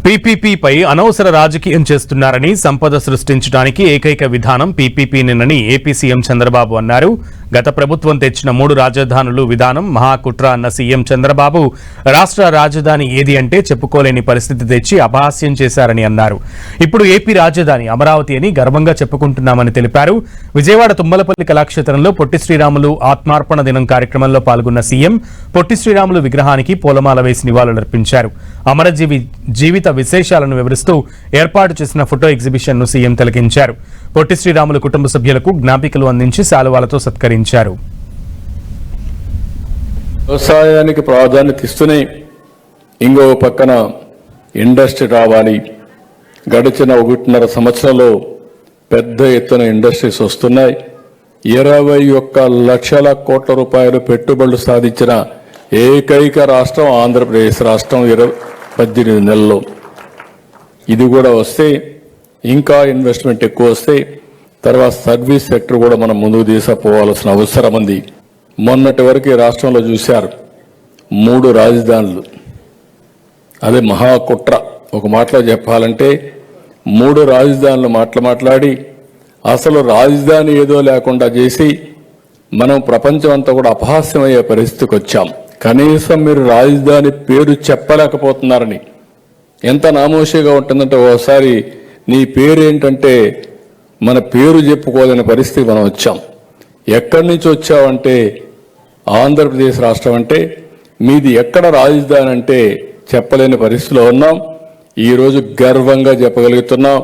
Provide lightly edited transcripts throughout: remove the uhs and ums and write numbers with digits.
పీపీపీపై అనవసర రాజకీయం చేస్తున్నారని, సంపద సృష్టించడానికి ఏకైక విధానం పీపీపీనేనని ఏపీ సీఎం చంద్రబాబు అన్నారు. గత ప్రభుత్వం తెచ్చిన 3 రాజధానులు విధానం మహాకుట్ర అన్న సీఎం చంద్రబాబు రాష్ట్ర రాజధాని ఏది అంటే చెప్పుకోలేని పరిస్థితి తెచ్చి అపహాస్యం చేశారని అన్నారు. ఇప్పుడు ఏపీ రాజధాని అమరావతి అని గర్వంగా చెప్పుకుంటున్నామని తెలిపారు. విజయవాడ తుమ్మలపల్లి కళాక్షేత్రంలో పొట్టి శ్రీరాములు ఆత్మార్పణ దినం కార్యక్రమంలో పాల్గొన్న సీఎం పొట్టి శ్రీరాములు విగ్రహానికి పూలమాల వేసి నివాళులర్పించారు. అమరజీవి జీవిత విశేషాలను వివరిస్తూ ఏర్పాటు చేసిన ఫోటో ఎగ్జిబిషన్ ను సీఎం తిలకించారు. పొట్టి శ్రీరాములు కుటుంబ సభ్యులకు జ్ఞాపికలు అందించి శాలువాలతో సత్కరించారు. వ్యవసాయానికి ప్రాధాన్యత ఇస్తూనే ఇంకో పక్కన ఇండస్ట్రీ రావాలి. గడిచిన 1.5 సంవత్సరంలో పెద్ద ఎత్తున ఇండస్ట్రీస్ వస్తున్నాయి. 21 లక్షల కోట్ల రూపాయలు పెట్టుబడులు సాధించిన ఏకైక రాష్ట్రం ఆంధ్రప్రదేశ్ రాష్ట్రం 18 నెలల్లో. ఇది కూడా వస్తే ఇంకా ఇన్వెస్ట్మెంట్ ఎక్కువ వస్తే తర్వాత సర్వీస్ సెక్టర్ కూడా మనం ముందుకు తీసుకుపోవాల్సిన అవసరం ఉంది. మొన్నటి వరకు ఈ రాష్ట్రంలో చూశారు 3 రాజధానులు, అదే మహాకుట్ర. ఒక మాటలో చెప్పాలంటే 3 రాజధానులు మాట్లాడి అసలు రాజధాని ఏదో లేకుండా చేసి మనం ప్రపంచం అంతా కూడా అపహాస్యమయ్యే పరిస్థితికి వచ్చాం. కనీసం మీరు రాజధాని పేరు చెప్పలేకపోతున్నారని. ఎంత నామోషిగా ఉంటుందంటే ఓసారి నీ పేరు ఏంటంటే మన పేరు చెప్పుకోలేని పరిస్థితి మనం వచ్చాం. ఎక్కడి నుంచి వచ్చావంటే ఆంధ్రప్రదేశ్ రాష్ట్రం అంటే మీది ఎక్కడ రాజధాని అంటే చెప్పలేని పరిస్థితిలో ఉన్నాం. ఈరోజు గర్వంగా చెప్పగలుగుతున్నాం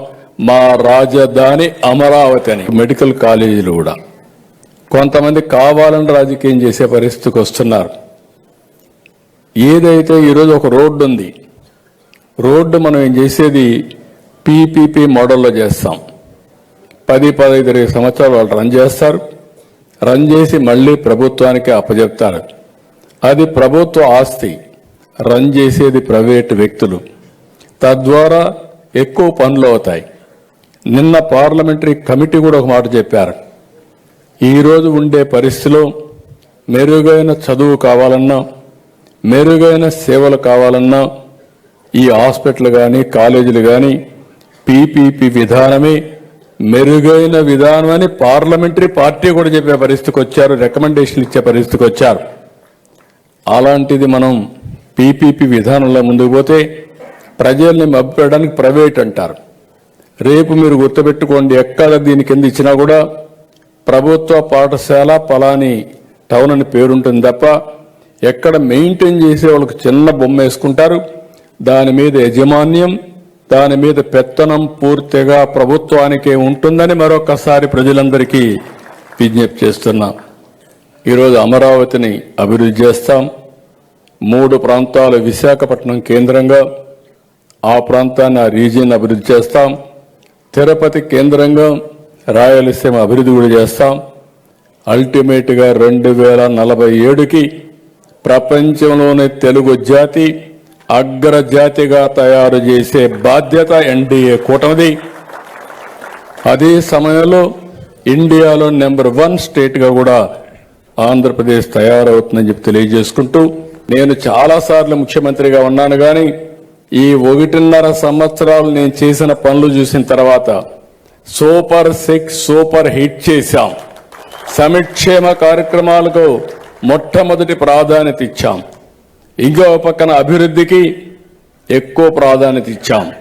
మా రాజధాని అమరావతి అని. మెడికల్ కాలేజీలు కూడా కొంతమంది కావాలని రాజకీయం చేసే పరిస్థితికి వస్తున్నారు. ఏదైతే ఈరోజు ఒక రోడ్డు ఉంది, రోడ్డు మనం ఏం చేసేది పీపీపీ మోడల్లో చేస్తాం. 10-15 సంవత్సరాలు వాళ్ళు రన్ చేస్తారు. రన్ చేసి మళ్ళీ ప్రభుత్వానికి అప్పచెప్తారు. అది ప్రభుత్వ ఆస్తి, రన్ చేసేది ప్రైవేటు వ్యక్తులు. తద్వారా ఎక్కువ పనులు అవుతాయి. నిన్న పార్లమెంటరీ కమిటీ కూడా ఒక మాట చెప్పారు. ఈరోజు ఉండే పరిస్థితిలో మెరుగైన చదువు కావాలన్నా, మెరుగైన సేవలు కావాలన్నా ఈ హాస్పిటల్ కానీ కాలేజీలు కానీ పీపీపీ విధానమే మెరుగైన విధానం అని పార్లమెంటరీ పార్టీ కూడా చెప్పే పరిస్థితికి వచ్చారు. రికమెండేషన్లు ఇచ్చే పరిస్థితికి వచ్చారు. అలాంటిది మనం పీపీపీ విధానంలో ముందుకు పోతే ప్రజల్ని మభ్యపెట్టడానికి ప్రైవేట్ అంటారు. రేపు మీరు గుర్తుపెట్టుకోండి, ఎక్కడ దీని కింద ఇచ్చినా కూడా ప్రభుత్వ పాఠశాల పలాని టౌన్ అని పేరుంటుంది తప్ప ఎక్కడ మెయింటైన్ చేసే వాళ్ళకి చిన్న బొమ్మ వేసుకుంటారు. దాని మీద యజమాన్యం, దాని మీద పెత్తనం పూర్తిగా ప్రభుత్వానికే ఉంటుందని మరొకసారి ప్రజలందరికీ విజ్ఞప్తి చేస్తున్నాం. ఈరోజు అమరావతిని అభివృద్ధి చేస్తాం. 3 ప్రాంతాలు విశాఖపట్నం కేంద్రంగా ఆ ప్రాంతాన్ని, ఆ రీజియన్ అభివృద్ధి చేస్తాం. తిరుపతి కేంద్రంగా రాయలసీమ అభివృద్ధి కూడా చేస్తాం. అల్టిమేట్గా 2047కి ప్రపంచంలోనే తెలుగు జాతి అగ్రజాతిగా తయారు చేసే బాధ్యత ఎన్డీఏ కూటమిది. అదే సమయంలో ఇండియాలో నెంబర్ 1 స్టేట్గా కూడా ఆంధ్రప్రదేశ్ తయారవుతుందని చెప్పి తెలియజేసుకుంటూ, నేను చాలాసార్లు ముఖ్యమంత్రిగా ఉన్నాను కానీ ఈ 1.5 సంవత్సరాలు నేను చేసిన పనులు చూసిన తర్వాత సూపర్ 6 సూపర్ హిట్ చేశాం. సంక్షేమ కార్యక్రమాలకు మొట్టమొదటి ప్రాధాన్యత ఇచ్చాం. ఇంకో పక్కన అభివృద్ధికి ఎక్కువ ప్రాధాన్యత ఇచ్చాం.